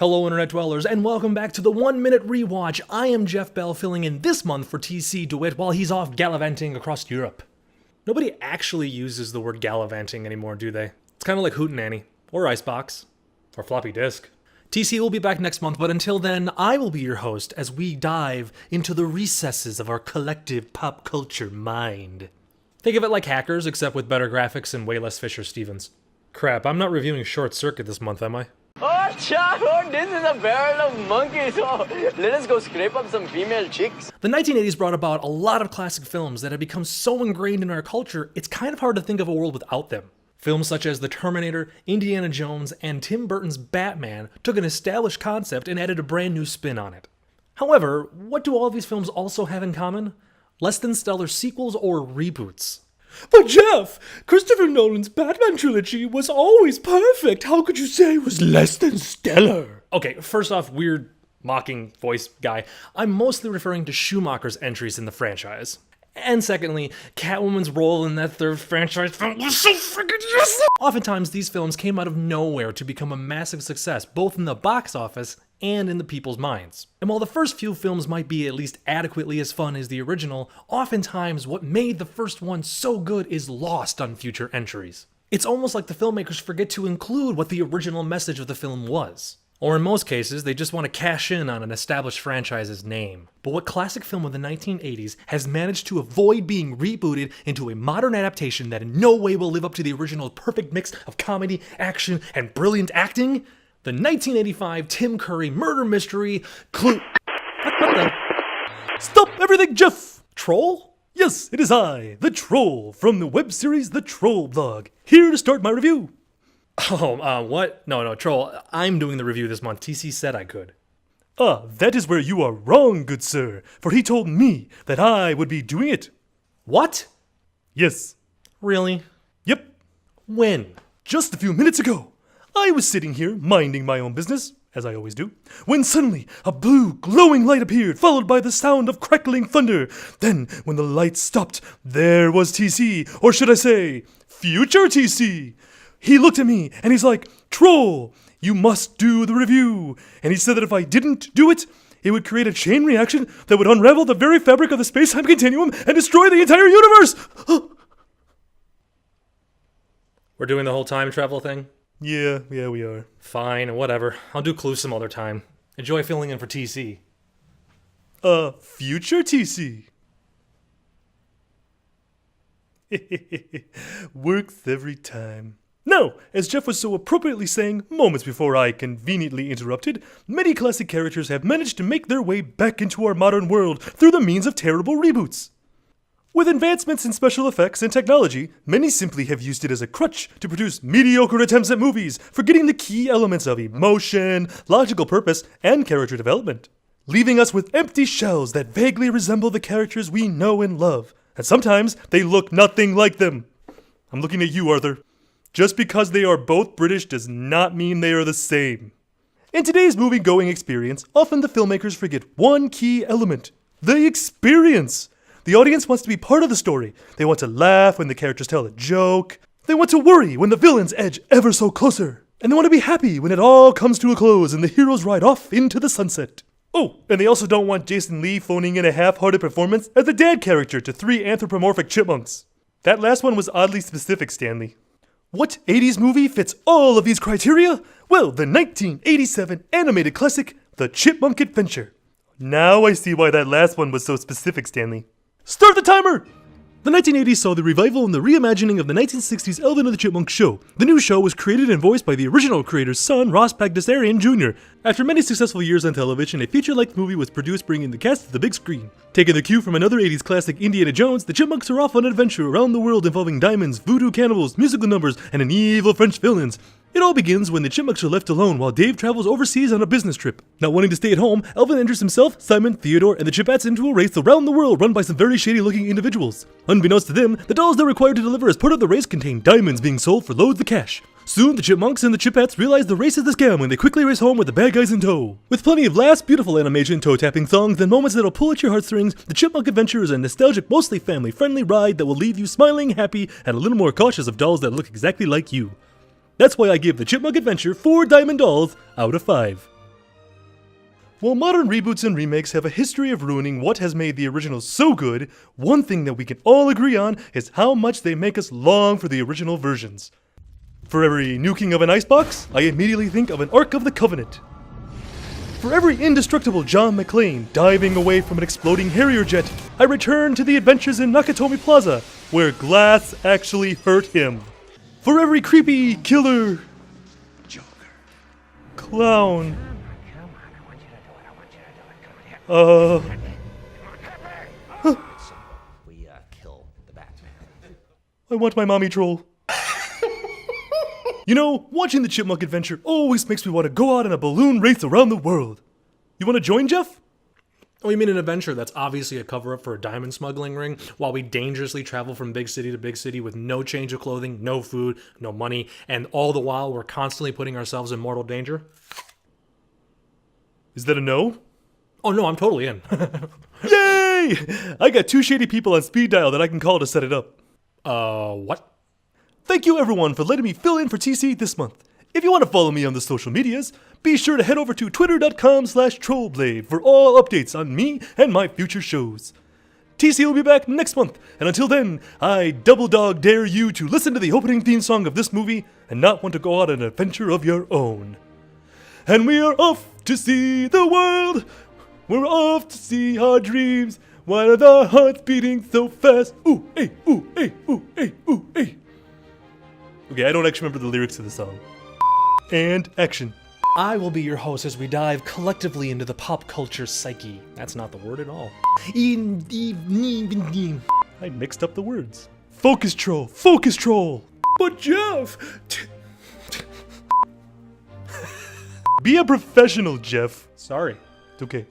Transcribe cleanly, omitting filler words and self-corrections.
Hello internet dwellers, and welcome back to the 1 Minute Rewatch. I am Jeff Bell, filling in this month for TC DeWitt while he's off gallivanting across Europe. Nobody actually uses the word gallivanting anymore, do they? It's kind of like Hootenanny, or Icebox, or Floppy Disk. TC will be back next month, but until then, I will be your host as we dive into the recesses of our collective pop culture mind. Think of it like Hackers, except with better graphics and way less Fisher Stevens. Crap, I'm not reviewing Short Circuit this month, am I? Oh, Chad, this is a barrel of monkeys. Oh, let us go scrape up some female chicks. The 1980s brought about a lot of classic films that have become so ingrained in our culture, it's kind of hard to think of a world without them. Films such as The Terminator, Indiana Jones, and Tim Burton's Batman took an established concept and added a brand new spin on it. However, what do all of these films also have in common? Less than stellar sequels or reboots. But Jeff, Christopher Nolan's Batman trilogy was always perfect. How could you say it was less than stellar? Okay, first off, weird mocking voice guy, I'm mostly referring to Schumacher's entries in the franchise. And secondly, Catwoman's role in that third franchise film was so freaking useless! Oftentimes, these films came out of nowhere to become a massive success, both in the box office and in the people's minds. And while the first few films might be at least adequately as fun as the original, oftentimes what made the first one so good is lost on future entries. It's almost like the filmmakers forget to include what the original message of the film was. Or in most cases, they just want to cash in on an established franchise's name. But what classic film of the 1980s has managed to avoid being rebooted into a modern adaptation that in no way will live up to the original's perfect mix of comedy, action, and brilliant acting? The 1985 Tim Curry murder mystery, Clue. What the? Stop everything, Jeff! Troll? Yes, it is I, the Troll, from the web series The Troll Blog, here to start my review. What? No, Troll. I'm doing the review this month. TC said I could. That is where you are wrong, good sir, for he told me that I would be doing it. What? Yes. Really? Yep. When? Just a few minutes ago. I was sitting here, minding my own business, as I always do, when suddenly a blue, glowing light appeared, followed by the sound of crackling thunder. Then, when the light stopped, there was TC, or should I say, future TC. He looked at me, and he's like, Troll, you must do the review. And he said that if I didn't do it, it would create a chain reaction that would unravel the very fabric of the space-time continuum and destroy the entire universe. We're doing the whole time travel thing? Yeah, we are. Fine, whatever. I'll do Clue some other time. Enjoy filling in for TC. Future TC. Works every time. Now, as Jeff was so appropriately saying moments before I conveniently interrupted, many classic characters have managed to make their way back into our modern world through the means of terrible reboots. With advancements in special effects and technology, many simply have used it as a crutch to produce mediocre attempts at movies, forgetting the key elements of emotion, logical purpose, and character development, leaving us with empty shells that vaguely resemble the characters we know and love, and sometimes they look nothing like them. I'm looking at you, Arthur. Just because they are both British does not mean they are the same. In today's movie-going experience, often the filmmakers forget one key element: the experience. The audience wants to be part of the story. They want to laugh when the characters tell a joke. They want to worry when the villains edge ever so closer. And they want to be happy when it all comes to a close and the heroes ride off into the sunset. Oh, and they also don't want Jason Lee phoning in a half-hearted performance as the dad character to 3 anthropomorphic chipmunks. That last one was oddly specific, Stanley. What 80s movie fits all of these criteria? Well, the 1987 animated classic, The Chipmunk Adventure. Now I see why that last one was so specific, Stanley. Start the timer! The 1980s saw the revival and the reimagining of the 1960s Alvin and the Chipmunks show. The new show was created and voiced by the original creator's son, Ross Bagdasarian Jr. After many successful years on television, a feature-length movie was produced bringing the cast to the big screen. Taking the cue from another 80s classic, Indiana Jones, the Chipmunks are off on an adventure around the world involving diamonds, voodoo cannibals, musical numbers, and an evil French villains. It all begins when the Chipmunks are left alone while Dave travels overseas on a business trip. Not wanting to stay at home, Alvin enters himself, Simon, Theodore, and the Chipettes into a race around the world run by some very shady-looking individuals. Unbeknownst to them, the dolls they're required to deliver as part of the race contain diamonds being sold for loads of cash. Soon, the Chipmunks and the Chipettes realize the race is a scam when they quickly race home with the bad guys in tow. With plenty of laughs, beautiful animation, toe-tapping songs, and moments that'll pull at your heartstrings, the Chipmunk Adventure is a nostalgic, mostly family-friendly ride that will leave you smiling, happy, and a little more cautious of dolls that look exactly like you. That's why I give the Chipmunk Adventure 4 diamond dolls out of 5. While modern reboots and remakes have a history of ruining what has made the original so good, one thing that we can all agree on is how much they make us long for the original versions. For every nuking of an icebox, I immediately think of an Ark of the Covenant. For every indestructible John McClane diving away from an exploding Harrier jet, I return to the adventures in Nakatomi Plaza, where glass actually hurt him. For every creepy killer clown, kill the Batman. I want my mommy troll. You know, watching the Chipmunk Adventure always makes me want to go out on a balloon race around the world. You want to join, Jeff? Oh, you mean an adventure that's obviously a cover-up for a diamond smuggling ring, while we dangerously travel from big city to big city with no change of clothing, no food, no money, and all the while we're constantly putting ourselves in mortal danger? Is that a no? Oh no, I'm totally in. Yay! I got 2 shady people on speed dial that I can call to set it up. What? Thank you everyone for letting me fill in for TC this month. If you want to follow me on the social medias, be sure to head over to twitter.com/trollblade for all updates on me and my future shows. TC will be back next month, and until then, I double dog dare you to listen to the opening theme song of this movie and not want to go on an adventure of your own. And we are off to see the world. We're off to see our dreams. Why are the hearts beating so fast? Ooh, ay, ooh, ay, ooh, ay, ooh, ay. Okay, I don't actually remember the lyrics to the song. And action. I will be your host as we dive collectively into the pop culture psyche. That's not the word at all. I mixed up the words. Focus troll, focus troll. But Jeff. Be a professional, Jeff. Sorry. It's okay.